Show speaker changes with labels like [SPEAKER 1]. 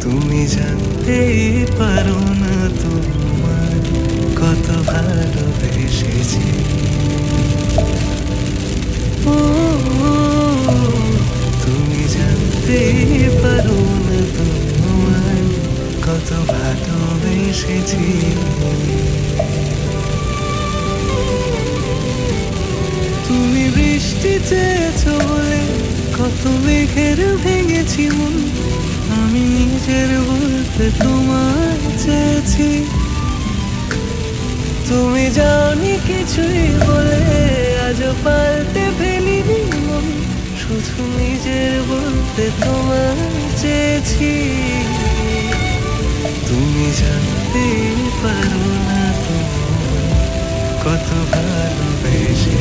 [SPEAKER 1] তুমি জানতে পারো না তোমার কত ভালোবেসেছি। ও, তুমি জানতে পারো না তোমার কত ভালোবেসেছি। তুমি বৃষ্টি চেয়েছো বলে কত মেঘের ভেঙেছি মন, আমি নিজের বলতে তোমার চেয়েছি। তুমি যাওনি কিছুই বলে আজও পাল্টে ফেলিনি মন, শুধু নিজের বলতে তোমার চেয়েছি। তুমি জানতে পারো না তোমার কত ভালোবেসেছি।